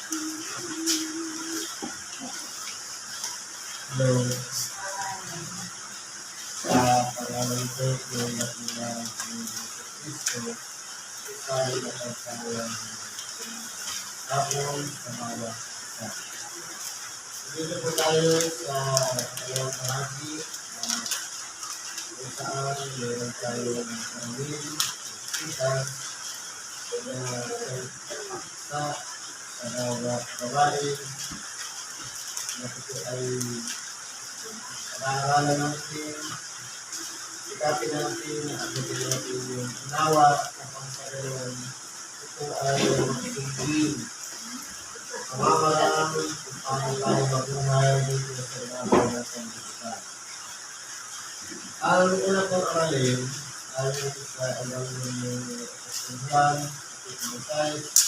Hello. Sa pangalan ko, yung nakina ng Kristo, tayo nakasalayan hapon sa mga isa. Dito po tayo sa dalawang bahagi kung saan meron tayo ng pamilya, kita, sa mga babae, na ito ay pag-aaralan natin, sikapin natin, abutin natin yung unawa na pangkaralan. Ito ay hindi pamamaraan kung paano tayo mabuhay dito sa ilalim ng sanlibutan. Ang una kong aralin ay sa Evangelyo ng Juan, kapitulo 5,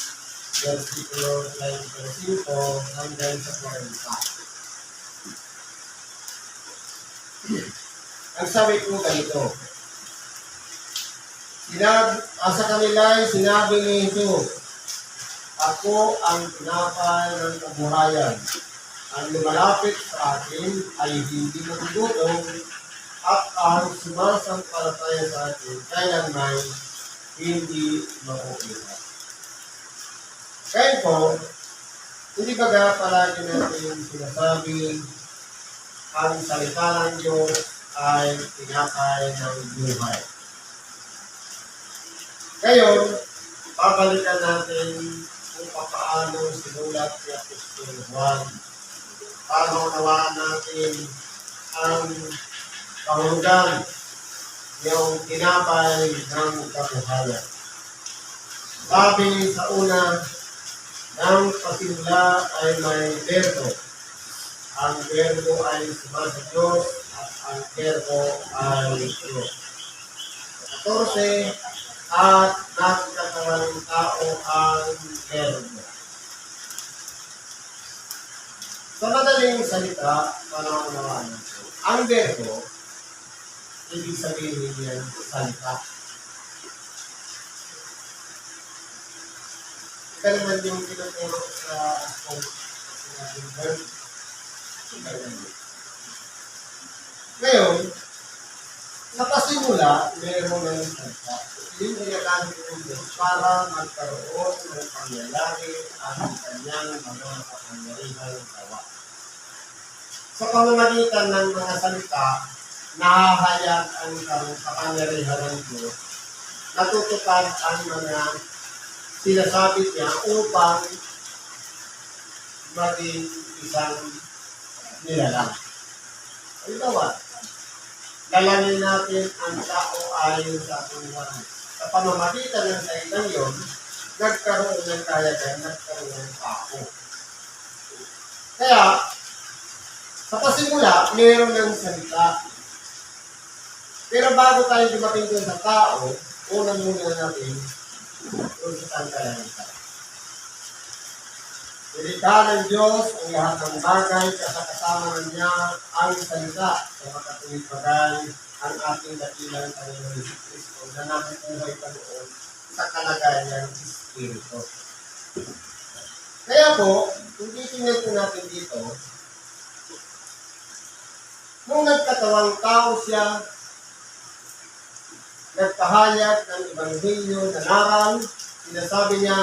versikulo 5 hanggang sa 40. Ang sabi ko ganito, sa kanila ay sinabi ni Jesus, ako ang tinapay ng kabuhayan. Ang lumalapit sa akin ay hindi magugutom, at ang sumasampalataya sa akin kailanman hindi mauulit. Kaya po, hindi ba palagi natin sinasabi ang salita ng Diyos ay tinapay ng buhay. Ngayon, babalikan natin kung paano sinulat ni Apostol Juan para maunawaan natin ang kahulugan yung tinapay ng kabuhayan. Sabi sa una, ng pasimula ay may verbo. Ang verbo ay sumasa Diyos at ang verbo ay Diyos. 14, at nagkatawang tao ang verbo. Sa madaling salita, panaunawaan natin. Ang verbo, ibig sabihin niyan salita. Ito naman yung tinuturo sa ating verb. Ngayon, sa pasimula, mayroon ng salita. Yung nilagamit ng Diyos para magkaroon ng pangyayari ang kanyang mga kapangyarihang gawa. Sa pamamagitan ng mga salita, nahahayag ang kapangyarihan ng Diyos. Natutupad ang mga sinasabi niya upang maging isang nilalang. Halimbawa, lalangin natin ang tao ayon sa atungan. Sa pamamagitan ng salitang yun, nagkaroon ng kayagan, nagkaroon ng tao. Kaya, sa pasimula, mayroon ng salita. Pero bago tayo dumating doon sa tao, unang muna natin doon sa tangkalangitan. Nilikha ng Diyos ang lahat ng bagay, kasama niya ang salita sa makatuwid bagay ang ating dakilang Panginoon Kristo na nabubuhay pa noon sa kalagayan ng Espiritu. Kaya po, kung titingnan po natin dito, nung nagkatawang tao siya, nagpahayag ng Ebanghelyo na naral, sinasabi niya,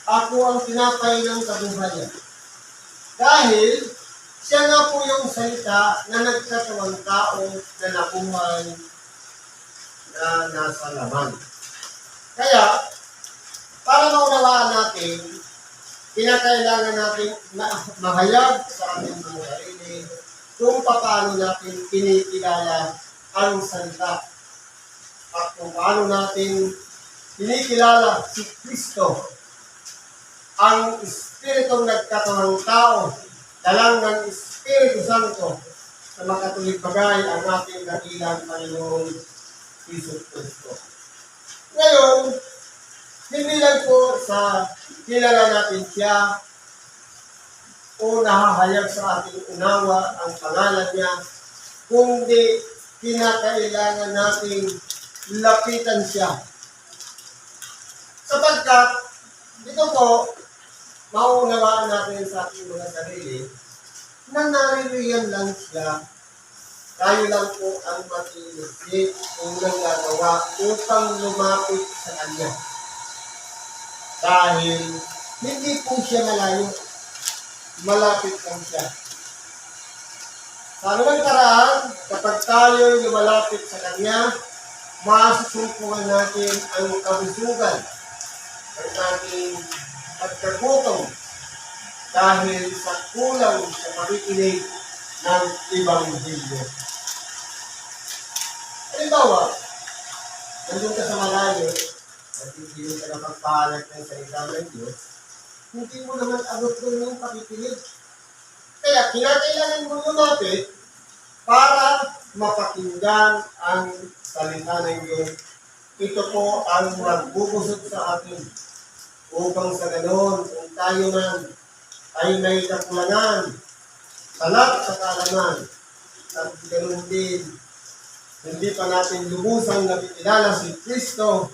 ako ang tinapay ng kabuhayan. Dahil siya nga po yung salita na nagkatawang tao na nabuhay na nasa laman. Kaya, para maunawaan natin, kinakailangan natin mahayag sa ating mga sarili kung paano natin kinikilala ang salita at kung paano natin kinikilala si Kristo, ang Espiritong nagkatawang tao, dalang ng Espiritu Santo sa makatuwid bagay ang ating dakilang Panginoon Jesus Kristo. Ngayon, hindi lang po sa kilala natin siya o nahahayag sa ating unawa ang pangalan niya, kundi kinakailangan nating lapitan siya. Sapagkat ito po, maunawaan natin sa ating mga sarili na naririyan lang siya. Tayo lang po ang mag-iisip kung nagagawa upang lumapit sa Kanya. Dahil hindi po siya malayo. Malapit lang siya. Sa anumang paraan, kapag tayo lumalapit sa Kanya, masusupungan natin ang kabusugan ng ating pagkagutom dahil sa kulang sa pakikinig ng Ebanghelyo. Halimbawa, nandun ka sa malayo at hindi ka nakapagpahalag ng salita ng Diyos, hindi mo naman abot doon yung pakikinig. Kaya kinakailangan mo lumapit para mapakinggan ang salita ng Diyos. Ito po ang magbubusog sa atin upang sa ganoon, kung tayo man ay may kakulangan, salat sa kaalaman, at ganoon din, hindi pa natin lubusang nakikilala si Kristo,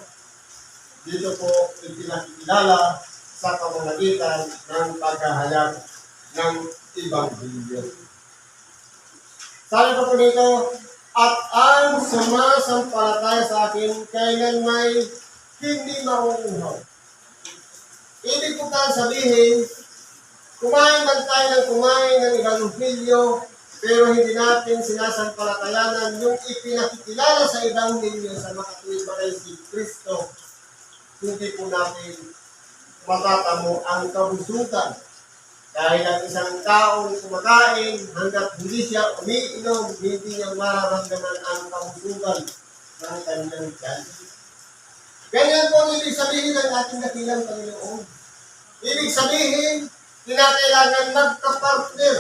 dito po ipinakikilala sa pamamagitan ng paghahayag ng Ebanghelyo. Sabi po dito, at ang sumasampalataya sa akin, kailan may hindi mauuhaw. Ibig po tayo sabihin, kumain man tayo ng kumain ng Ebanghelyo, pero hindi natin sinasampalatayanan yung ipinakikilala sa Ebanghelyo sa makatuwid ba kay si Kristo, hindi po natin matatamo ang kabusugan. Dahil ang isang taong kumakain, hanggat hindi siya umiinom, hindi niya mararamdaman ang kabusugan ng kanyang tiyan. Ganyan po ang ibig sabihin ng ating dakilang Panginoon. Ibig sabihin, kinakailangan magkapartner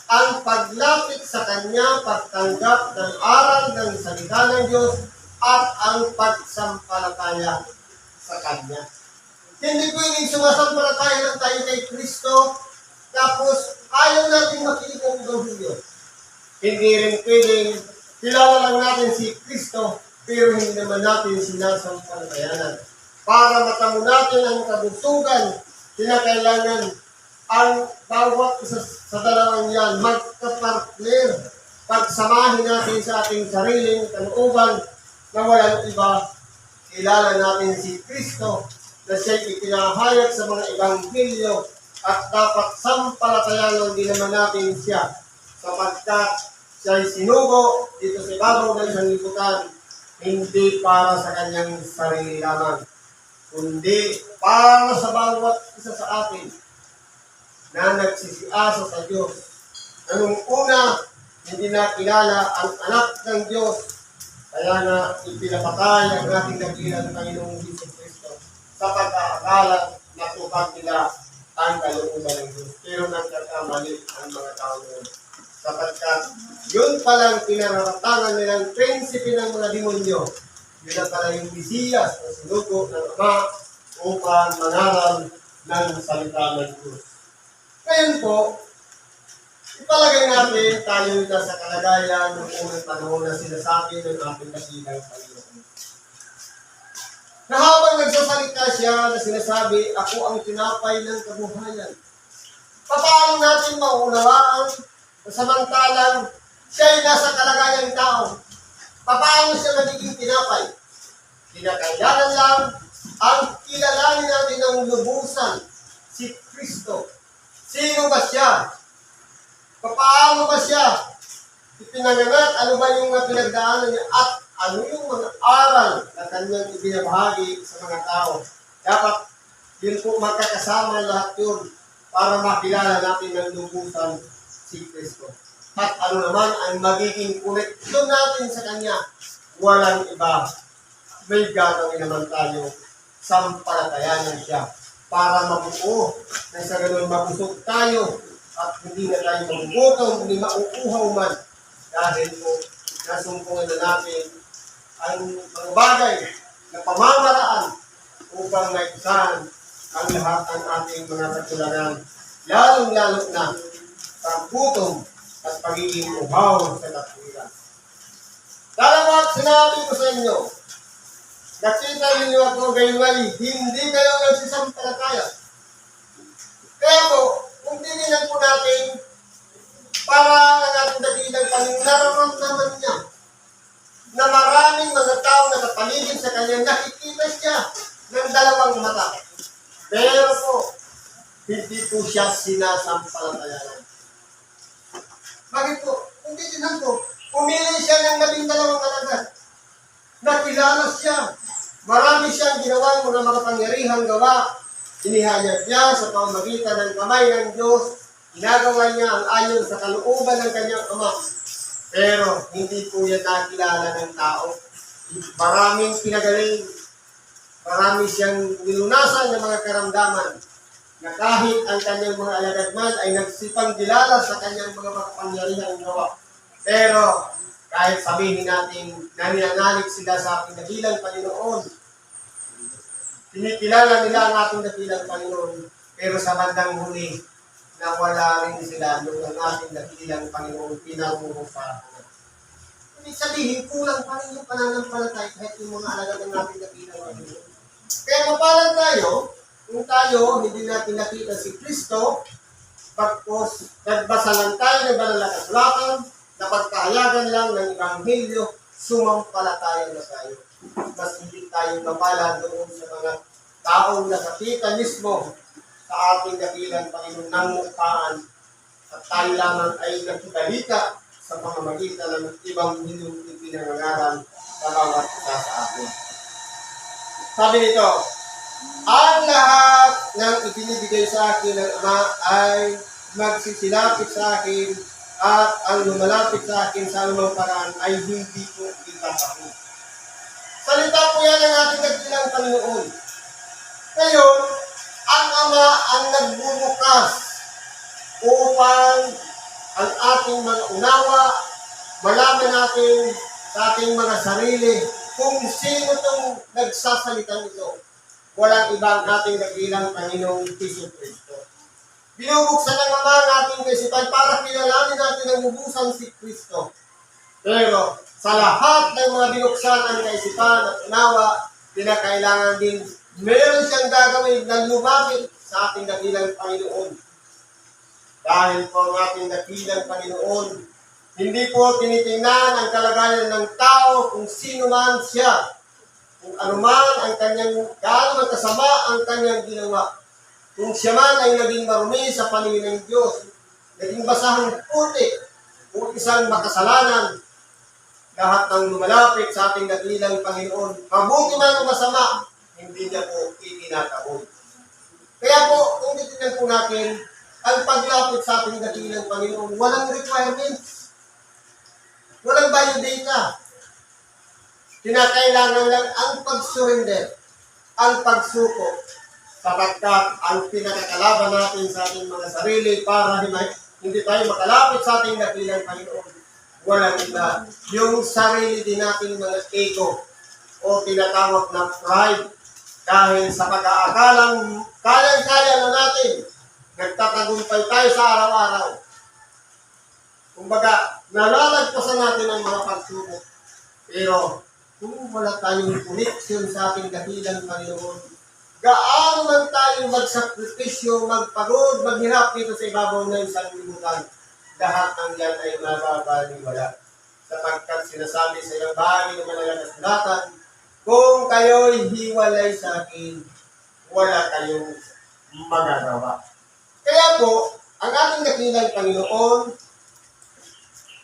ang paglapit sa Kanya, pagtanggap ng aral ng salita ng Diyos, at ang pagsampalataya sa Kanya. Hindi pwedeng sumasampalataya lang tayo kay Kristo, tapos ayaw natin makinig ng Ebanghelyo. Hindi rin pwedeng kilala lang natin si Kristo, pero hindi naman natin sinasampalatayanan. Para matamo natin ang kabusugan, kinakailangan ang bawat isa sa dalawang yan magkapartner. Pagsamahin natin sa ating sariling kalooban na walang iba, kilala natin si Kristo na siya'y ipinahayag sa mga Ebanghelyo at dapat sampalatayanan din naman natin siya sapagkat siya'y sinugo dito sa ibabaw ng sanlibutan, hindi para sa kanyang sarili lamang, kundi para sa bawat isa sa atin na nagsisiasa sa Diyos. Anong una, hindi na kilala ang anak ng Diyos, kaya na ipinapatay ang ating dakilang Panginoong Hesus Kristo sa pagkakala na tupad nila ang kalooban ng Diyos. Pero nagkakamali ang mga tao noon. Sapagkat yun palang pinaratangan nilang prinsipe ng mga demonyo. Yun na pala yung Mesiyas na sinugo ng Ama upang mangaral ng salita ng Diyos. Ngayon po, ipalagay natin tayo na sa kalagayan ng unang panahon na sinasabi ng ating dakilang Panginoon. Na habang nagsasalita siya na sinasabi, ako ang tinapay ng kabuhayan. Paano natin maunawaan na samantalang siya'y nasa kalagayan ng tao? Paano siya magiging tinapay? Kinakailangan lang ang kilalanin natin ng lubusan si Kristo. Sino ba siya? Paano ba siya ipinanganak? Ano ba yung pinagdaanan niya? At ano yung mga aral na kanyang ibinabahagi sa mga tao? Dapat yun po magkakasama lahat yun para makilala natin ng lubusan si Kristo. At ano naman ang magiging koneksyon natin sa Kanya? Walang iba. May gagawin naman tayo. Sampalatayanan siya para mabuo na sa ganun mabusog tayo at hindi na tayo magugutom, hindi mauuhaw man dahil po nasumpungan na natin ang mga bagay na pamamaraan upang maigsan ang lahat ng ating mga kakulangan, lalong-lalo na sa gutom at pagiging uhaw sa katwiran. Dalawa't sinabi ko sa inyo, nakita ninyo ako gayon ay hindi kayo nagsisampalataya. natin para ang ating dakilang Panginoon nararamdaman niya na maraming mga tao na nakapaligid sa kanya, nakikita siya ng dalawang mata. Pero po, hindi po siya sinasampalatayanan. Bakit po? Hindi din po. Pumili siya ng 12 alagad. Nakilala siya. Marami siyang ginawa mga makapangyarihang gawa. Inihayag niya sa pamamagitan ng kamay ng Diyos. Ginagawa niya ang ayon sa kalooban ng kanyang ama. Pero hindi po yan nakilala ng tao. Maraming pinagaling. Marami siyang nilunasan ng mga karamdaman na kahit ang kanyang mga alagad man ay nagsipang dilala sa kanyang mga makapangyarihang gawa. Pero kahit sabihin natin na ninanalig sila sa ating dakilang Panginoon, kinikilala nila ang ating dakilang Panginoon, pero sa bandang huli, nawala rin sila nung ang ating dakilang Panginoon pinangungupahan. Ibig sabihin, kulang pa rin yung pananampalatay kahit yung mga alagad ng ating dakilang Panginoon. Kaya mapalan tayo, kung tayo hindi natin nakita si Kristo, pagkos nagbasa lang tayo ng banal na kasulatan, napagkahayagan lang ng Ebanghelyo, sumampalataya na tayo. Mas hindi tayo mapala doon sa mga taong nakakita mismo sa ating dakilang Panginoon ng mukhaan at tayo lamang ay nagkibalita sa pamamagitan ng Ebanghelyong ipinangangaral sa bawat isa sa atin. Sabi nito, ang lahat ng ibinibigay sa akin ng Ama ay magsisilapit sa akin at ang lumalapit sa akin sa anumang paraan ay hindi ko itatapon. Salita po yan ng ating dakilang Panginoon. Ngayon, ang Ama ang nagbubukas upang ang ating mga unawa, malaman natin sa ating mga sarili kung sino itong nagsasalita nito. Walang ibang ating dakilang Panginoong Jesucristo. Binubuksan ng Ama ang ating kaisipan para kilalanin natin ang ubusan si Kristo. Pero sa lahat ng mga binuksan ang kaisipan at unawa, pinakailangan din meron siyang gagawin na lumapit sa ating dakilang Panginoon. Dahil po ang ating dakilang Panginoon, hindi po tinitingnan ang kalagayan ng tao kung sino man siya. Kung anuman ang kanyang, gaano man kasama ang kanyang ginawa. Kung siya man ay naging marumi sa paningin ng Diyos, naging basahang puti, kung isang makasalanan, lahat ng lumalapit sa ating dakilang Panginoon, mabuti man o masama, hindi niya po itinataboy. Kaya po, kung titignan po natin, ang paglapit sa ating dakilang Panginoon, walang requirements, walang biodata. Kinakailangan lang ang pag-surrender, ang pagsuko, sapagkat ang pinakakalaban natin sa ating mga sarili para hindi tayo makalapit sa ating dakilang Panginoon. Walang iba. Yung sarili din natin mga ego o tinatawag na pride dahil sa pag-aakalang kayang-kaya na natin, nagtatagumpay tayo sa araw-araw. Kumbaga, nalalagpasan natin ang mga pagsubok. Pero kung wala tayong connection sa ating dakilang Panginoon, gaano man tayo magsakripisyo, magpagod, maghirap dito sa ibabaw ng sanlibutan, lahat ng yan ay mababaliwala. Sapagkat sinasabi sa iyong bahagi ng mga kasulatan, kung kayo'y hiwalay sa akin, wala kayong magagawa. Kaya po, ang ating dakilang Panginoon,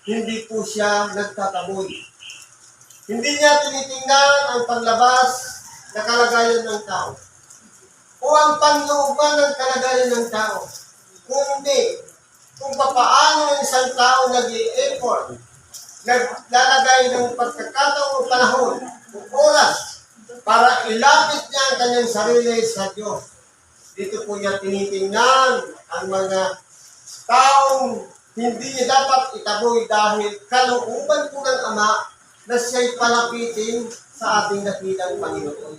hindi po siya nagtataboy. Hindi niya tinitingnan ang panlabas na kalagayan ng tao o ang panlooban ng kalagayan ng tao. Kundi, kung papaano ang isang tao nag-i-effort, naglalagay ng pagkakataon o panahon o oras para ilapit niya ang kanyang sarili sa Diyos. Dito po niya tinitingnan ang mga taong hindi niya dapat itaboy dahil kalooban po ng Ama na siya'y palapitin sa ating dakilang Panginoon.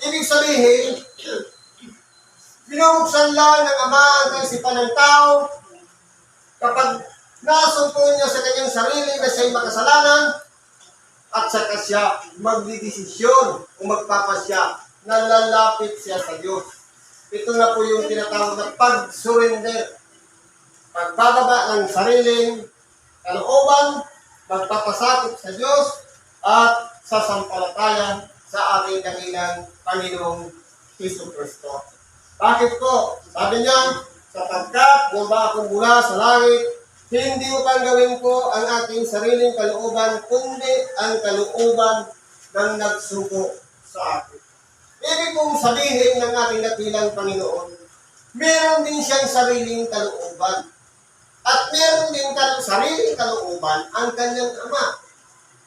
Ibig sabihin, binubuksan lang ng Ama ang kaisipan ng tao kapag nasumpo niya sa kanyang sarili na siya'y makasalanan at saka siya magdidesisyon o magpapasya na lalapit siya sa Diyos. Ito na po yung tinatawag na pag-surrender. pagbababa ng sariling kalooban, magpapasakop sa Diyos, at sasampalataya sa ating dakilang Panginoong Hesus Kristo. Bakit po? Sabi niya, sapagkat bumaba akong mula sa langit, hindi upang gawin ko ang aking sariling kalooban, kundi ang kalooban ng nagsugo sa akin. Ibig kong sabihin ng ating dakilang Panginoon, meron din siyang sariling kalooban. At meron din sariling kalooban ang kanyang ama.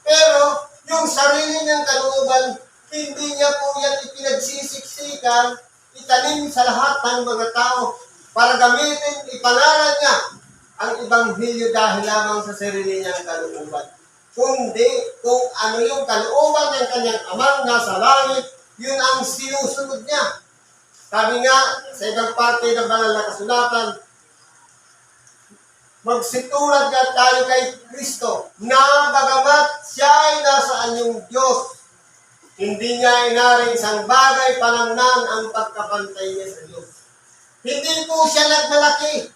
Pero yung sarili niyang kalooban, hindi niya po yan ipinagsisiksikan, itanim sa lahat ng mga tao para gamitin, ipanaran niya ang Ebanghelyo dahil lamang sa sarili niyang kalooban. Kundi kung ano yung kalooban ng kanyang amang nasa langit, yun ang sinusunod niya. Sabi nga sa ibang parte ng banal na kasulatan, magsitulad nga tayo kay Kristo na bagamat siya ay nasa anyong Diyos, hindi niya inaring isang bagay panangnan ang pagkapantay niya sa Diyos. Hindi po siya nagmalaki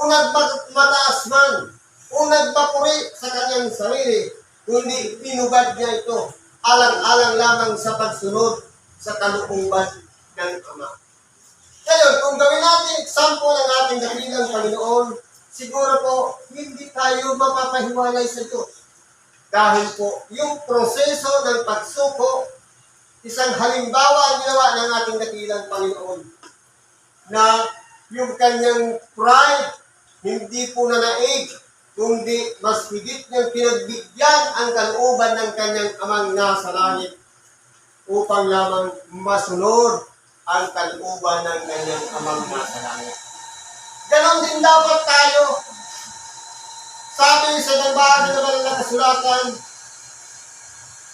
kung nagmataas man o nagpapuri sa kanyang sarili, kundi pinubad niya ito alang-alang lamang sa pagsunod sa kalooban ng Ama. Ngayon, kung gawin natin example ng ating dakilang Panginoon, siguro po, hindi tayo mapapahiwalay sa Diyos. Dahil po, yung proseso ng pagsuko, isang halimbawa ang ginawa ng ating dakilang Panginoon na yung kanyang pride, hindi po nanaig, kundi mas higit niyang pinagbigyan ang kalooban ng kanyang amang nasa langit upang lamang masunod ang kalooban ng kanyang amang nasa langit. Ganon din dapat tayo. Sabi sa ibang bahagi ng banal na kasulatan,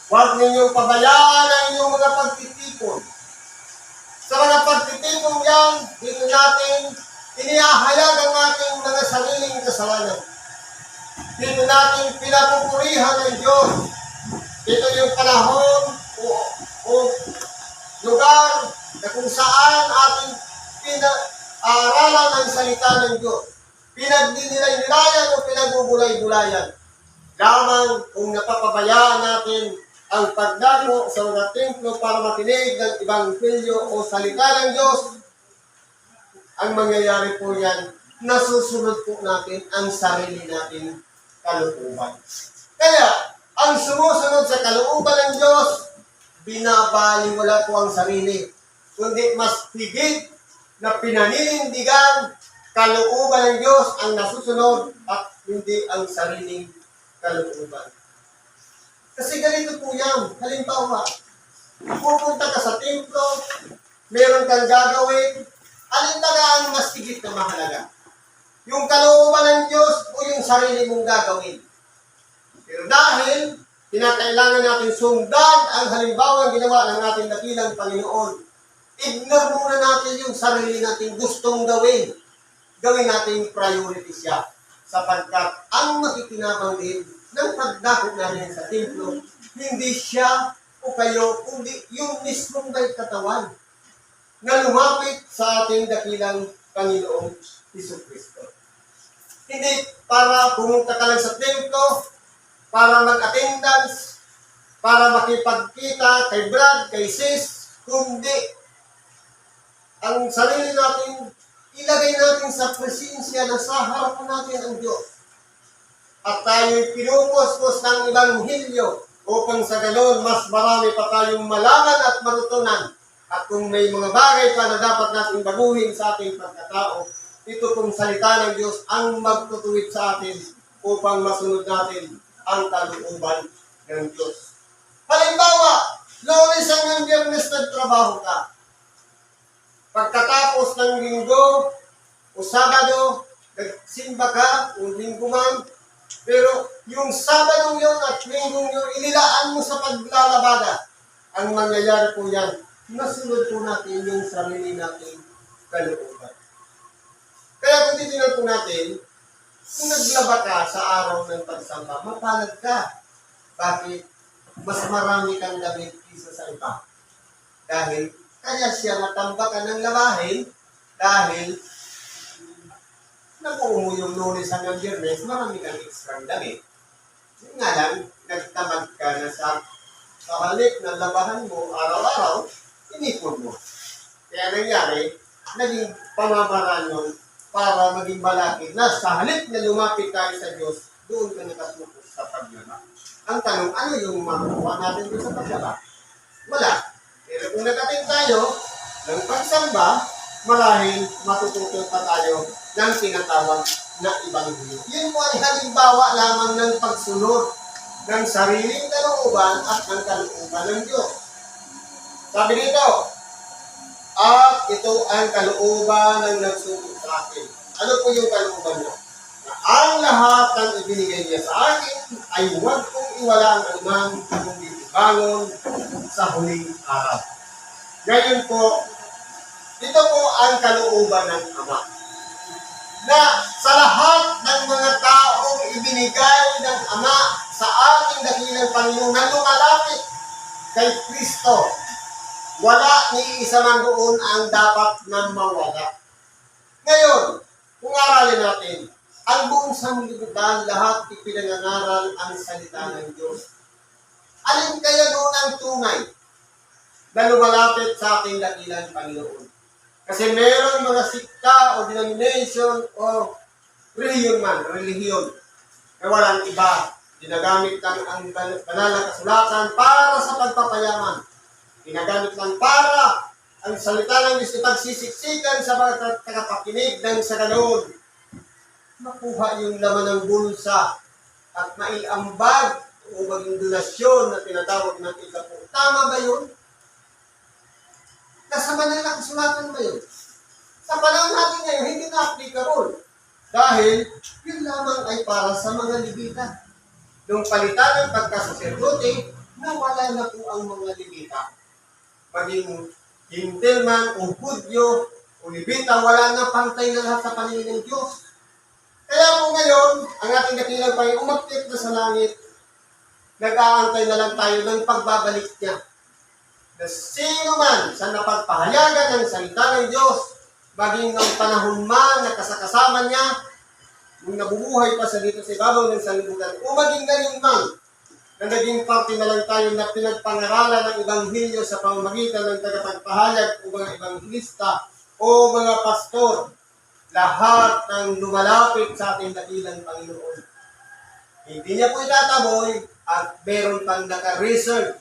huwag ninyong pabayaan ang inyong mga pagtitipon. Sa mga pagtitipon yan, dito natin inihahayag ang ating mga sariling kasalanan. Dito natin pinapupurihan ng Diyos. Ito yung panahon o lugar na kung saan ating aralan ng salita ng Diyos. Pinagdinilay-nilayan o pinagbubulay-bulayan. Lamang kung napapabayaan natin ang pagdako sa mga templo para makinig ng Ebanghelyo o salita ng Diyos, ang mangyayari po yan, nasusunod po natin ang sarili natin kalooban. Kaya, ang sumusunod sa kalooban ng Diyos, binabaliwala po ang sarili, kundi mas higit na pinaninindigan kalooban ng Diyos ang nasusunod at hindi ang sariling kalooban. Kasi ganito po yan. Halimbawa, pupunta ka sa templo, meron kang gagawin, alin talaga ang mas higit na mahalaga? Yung kalooban ng Diyos o yung sarili mong gagawin? Pero dahil kinakailangan natin sundan ang halimbawa ng ginawa ng ating dakilang Panginoon, ignore muna natin yung sarili natin gustong gawin. Gawin natin priority siya. Sapagkat ang makikinabang din ng pagdakot natin sa templo, hindi siya o kayo, kundi yung mismong may katawan na lumapit sa ating dakilang Panginoong Hesus Kristo. Hindi para pumunta ka lang sa templo, para mag-attendance, para makipagkita kay Brad, kay Sis, kundi ang sarili natin, ilagay natin sa presensya na sa harapan natin ang Diyos. At tayo'y pinupuspos ng Ebanghelyo upang sa ganon mas marami pa tayong malaman at marutunan. At kung may mga bagay pa na dapat natin baguhin sa ating pagkatao, ito pong salita ng Diyos ang magtutuwid sa atin upang masunod natin ang kalooban ng Diyos. Halimbawa, Lunes hanggang Biyernes nagtrabaho ka. Pagkatapos ng linggo o Sabado, nagsimba ka o linggo man, pero yung Sabado yun at linggo yun, inilaan mo sa paglalabada. Ang mangyayari po yan, nasunod po natin yung sarili natin kalooban. Kaya kung titignan po natin, kung naglaba ka sa araw ng pagsamba, mapalad ka. Bakit? Mas marami kang damit kisa sa iba. Dahil, kaya siya natambakan ng labahin, dahil nabuo mo yung Lunes hanggang Biyernes, marami kang extra damit. Yun nga lang, nagtamad ka na sa halip na labahan mo araw-araw, inipon mo. Kaya nangyari, naging pamamaraan yun para maging malaki na sa halip na lumapit tayo sa Diyos, doon ka nakasuko sa paglaba. Ang tanong, ano yung makukuha natin doon sa paglaba? Wala. Pero kung nakating tayo ng pagsamba, marahil matututo pa tayo ng tinatawag na Ebanghelyo. Yun po ay halimbawa lamang ng pagsunod ng sariling kalooban at ng kalooban ng Diyos. Sabi dito, at ito ang kalooban ng nagsuko sa akin. Ano po yung kalooban niya? Na ang lahat ng ibinigay niya sa akin ay huwag kong iwala ang anumang kung ibangon sa huling araw. Ngayon po, ito po ang kalooban ng Ama. Na sa lahat ng mga taong ibinigay ng Ama sa ating dakilang Panginoon na lumalapit kay Kristo, wala ni isa man doon ang dapat na mawala. Ngayon, kung aralin natin, ang buong sanlibutan, lahat ipinangangaral ang salita ng Diyos. Alin kaya doon ang tunay na lumalapit sa ating dakilang Panginoon? Kasi meron mga sikta o denomination o relihiyon na walang iba. Ginagamit lang ang banal na kasulatan para sa pagpapayaman. Ginagamit lang para ang salita ng Diyos ipagsisiksikan sa mga tagapakinig ng sa ganoon. Makuha yung laman ng bulsa at maiambag o maging donasyon na tinatawag ng ikapo. Tama ba yun? Nasa banal na kasulatan ba yun? Sa panahon natin ngayon, hindi na applicable. Dahil, yun lamang ay para sa mga Levita. Nung palitan ng pagkasaserdote, nawala na po ang mga Levita. Maging Hintil man o Hudyo o Levita, wala na pantay na lahat sa paningin ng Diyos. Kaya po ngayon, ang ating dakilang Panginoon umakyat na sa langit, nag-aantay na lang tayo ng pagbabalik niya. Na sino man sa napagpahayagan ng salita ng Diyos, maging ang panahon man na kasakasama niya, nung nabubuhay pa sa dito sa ibabaw ng sanlibutan, o maging galing man, na naging parte na lang tayo na pinagpangaralan ng Ebanghelyo sa pamamagitan ng tagapagpahayag o mga Ebanghelista o mga pastor, lahat ng lumalapit sa ating dakilang Panginoon. Hindi niya po itataboy at meron pang naka-reserve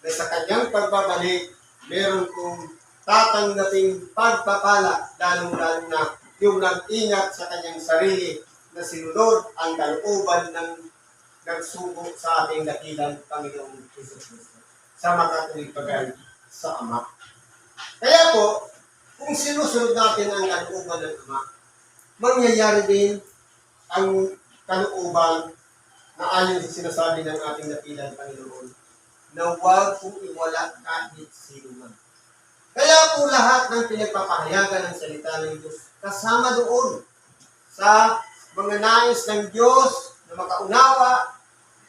na sa kanyang pagbabalik, meron kong tatanggaping pagpapala, lalong-lalo na yung nag-ingat sa kanyang sarili na sinunod ang kalooban ng nagsugo sa ating dakilang Panginoong Hesus sa makatuwid pagay sa Ama. Kaya po, kung sinusunod natin ang kalooban ng Ama, mangyayari din ang kalooban na ayon sa sinasabi ng ating dakilang Panginoon na huwag kong iwala kahit sino man. Kaya po lahat ng pinagpapahayagan ng salita ng Diyos, kasama doon sa mga nais ng Diyos na makaunawa,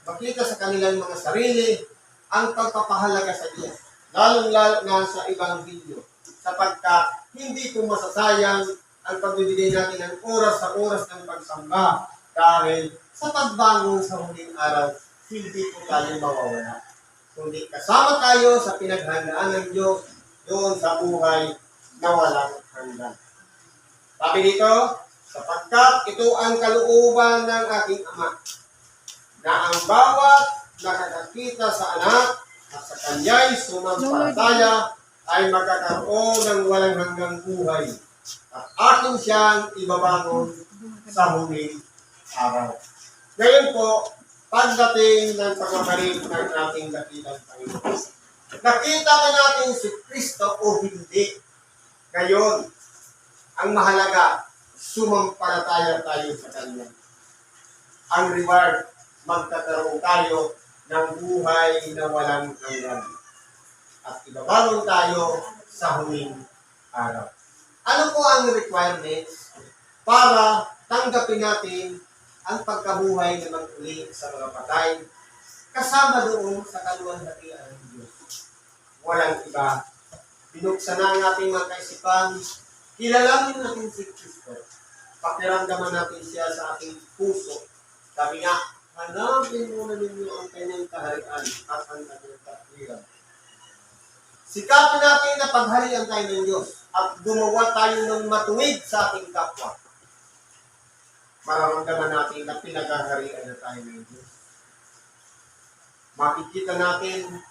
makita sa kanilang mga sarili, ang pagpapahalaga sa Diyos. Lalong-lalo na sa Ebanghelyo, sapagkat hindi po masasayang ang pagbibigay natin ng oras sa oras ng pagsamba dahil sa pagbangon sa huling araw, hindi po tayo mawawala. Kundi kasama tayo sa pinaghandaan ng Diyos doon sa buhay na walang hanggan. Sabi dito, sapagkat ito ang kalooban ng aking Ama, na ang bawat nakakakita sa anak at sa kanya'y sumampalataya ay magkakaroon ng walang hanggang buhay at akin siyang ibabangon sa huling araw. Ngayon po, pagdating ng pagbabalik ng ating dakilang Panginoon, nakita ba natin si Kristo o hindi? Ngayon, ang mahalaga, sumampalataya tayo sa Kanya. Ang reward, magkakaroon tayo ng buhay na walang hanggan. At ibabangon tayo sa huling araw. Ano po ang requirements para tanggapin natin ang pagkabuhay na mag-uli sa mga patay, kasama doon sa kaluwalhatian ng Diyos? Walang iba. Binuksan na ang ating mga kaisipan, kilalanin natin si Kristo. pakiramdaman natin siya sa ating puso. Sabi nga, hanapin muna ninyo ang kanyang kaharian at ang kanyang katwiran. Sikapin natin na pagharian tayo ng Diyos at gumawa tayo ng matuwid sa ating kapwa. Mararamdaman natin na pinaghaharian na tayo ng Diyos. Makikita natin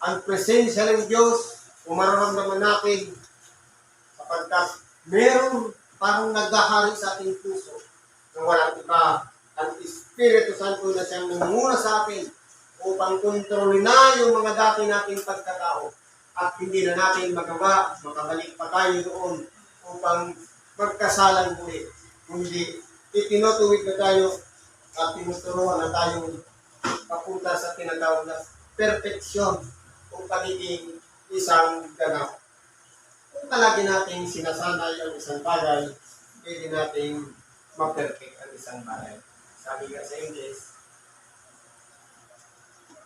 ang presensya ng Diyos kung mararamdaman natin sapagkat merong parang naghahari sa ating puso na walang iba ang Espiritu Santo na siyang nangunguna sa atin upang kontrolin na yung mga dati nating pagkatao at hindi na natin magawa, makabalik pa tayo doon upang magkasalang muli. Kundi itinutuwid na tayo at tinuturuan na tayong papunta sa tinatawag na perfeksyon o pagiging isang ganap. Kung palagi natin sinasanay ang isang bagay, pwede natin ma-perfect ang isang bagay. Sabi nga sa English,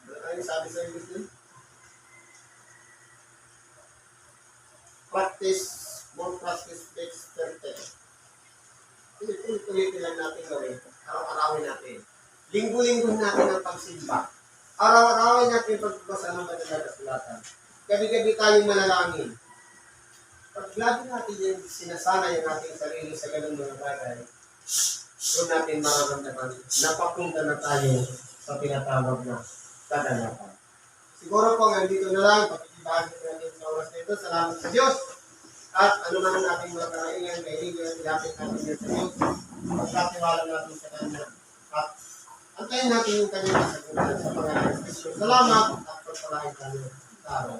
ano sabi sa English din? More practice makes perfect. Tuloy-tuloy lang natin gawin. Araw-arawin natin. Linggo-linggo natin ang pagsimba. Araw-arawin natin pagbasa ng Kasulatan. Gabi-gabi tayong manalangin. Pag lagi natin yung sinasanay ang ating sarili sa ganung mga bagay, doon natin mararamdaman na papunta na tayo sa tinatawag na kaganapan. Siguro po dito na lang, pakikibahagi natin sa oras nito. Salamat sa Diyos. At ano man ang ating mga karaingan, kaibigan, ilapit natin yan sa Diyos. Pagkatiwala natin sa Kanya. At antayin natin yung Kanyang kasagutan sa pangalan ng Kristo. Salamat at pagpalain tayo sa araw.